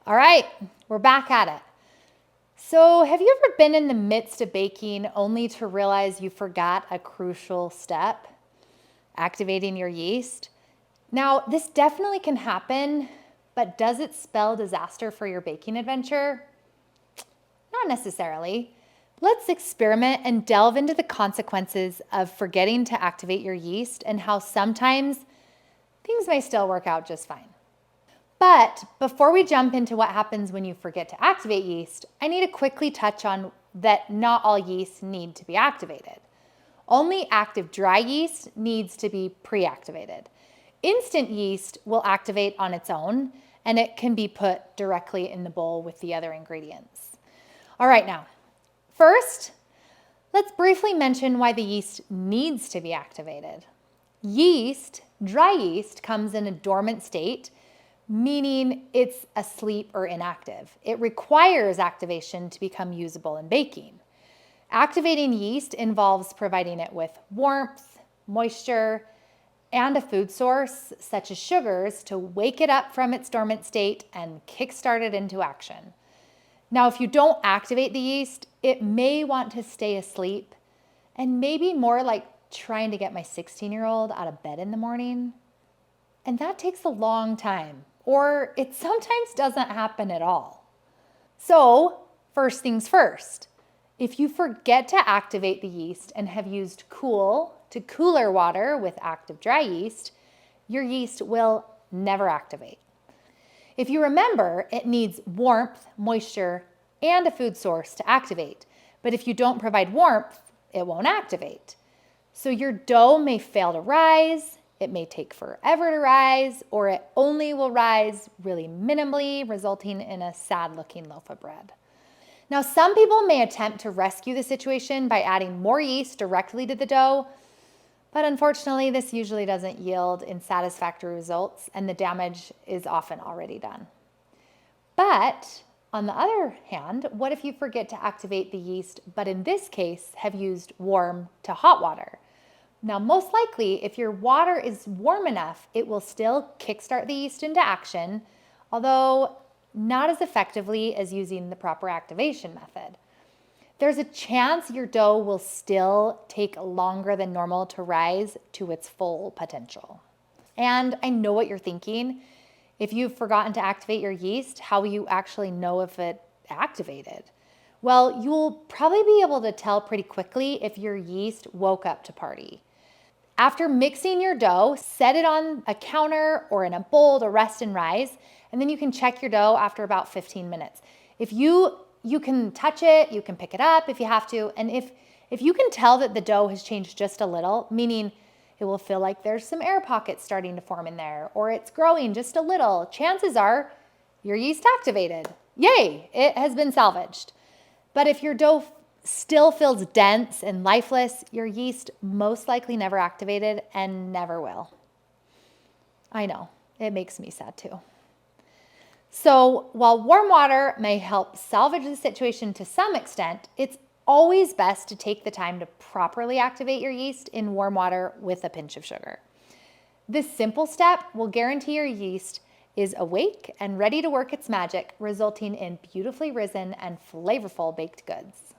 All right, we're back at it. So, have you ever been in the midst of baking only to realize you forgot a crucial step, activating your yeast? Now, this definitely can happen, but does it spell disaster for your baking adventure? Not necessarily. Let's experiment and delve into the consequences of forgetting to activate your yeast and how sometimes things may still work out just fine. But before we jump into what happens when you forget to activate yeast, I need to quickly touch on that not all yeast need to be activated. Only active dry yeast needs to be pre-activated. Instant yeast will activate on its own, and it can be put directly in the bowl with the other ingredients. All right, now, first, let's briefly mention why the yeast needs to be activated. Yeast, dry yeast, comes in a dormant state, meaning it's asleep or inactive. It requires activation to become usable in baking. Activating yeast involves providing it with warmth, moisture, and a food source, such as sugars, to wake it up from its dormant state and kickstart it into action. Now, if you don't activate the yeast, it may want to stay asleep and maybe more like trying to get my 16-year-old out of bed in the morning. And that takes a long time, or it sometimes doesn't happen at all. So, first things first, if you forget to activate the yeast and have used cool to cooler water with active dry yeast, your yeast will never activate. If you remember, it needs warmth, moisture, and a food source to activate. But if you don't provide warmth, it won't activate. So your dough may fail to rise, it may take forever to rise, or it only will rise really minimally, resulting in a sad-looking loaf of bread. Now, some people may attempt to rescue the situation by adding more yeast directly to the dough, but unfortunately, this usually doesn't yield in satisfactory results, and the damage is often already done. But on the other hand, what if you forget to activate the yeast, but in this case have used warm to hot water? Now, most likely, if your water is warm enough, it will still kickstart the yeast into action, although not as effectively as using the proper activation method. There's a chance your dough will still take longer than normal to rise to its full potential. And I know what you're thinking. If you've forgotten to activate your yeast, how will you actually know if it activated? Well, you'll probably be able to tell pretty quickly if your yeast woke up to party. After mixing your dough, set it on a counter or in a bowl to rest and rise, and then you can check your dough after about 15 minutes. If you can touch it, you can pick it up if you have to, and if you can tell that the dough has changed just a little, meaning it will feel like there's some air pockets starting to form in there, or it's growing just a little, chances are your yeast activated. Yay, it has been salvaged. But if your dough still feels dense and lifeless, your yeast most likely never activated and never will. I know, it makes me sad too. So while warm water may help salvage the situation to some extent, it's always best to take the time to properly activate your yeast in warm water with a pinch of sugar. This simple step will guarantee your yeast is awake and ready to work its magic, resulting in beautifully risen and flavorful baked goods.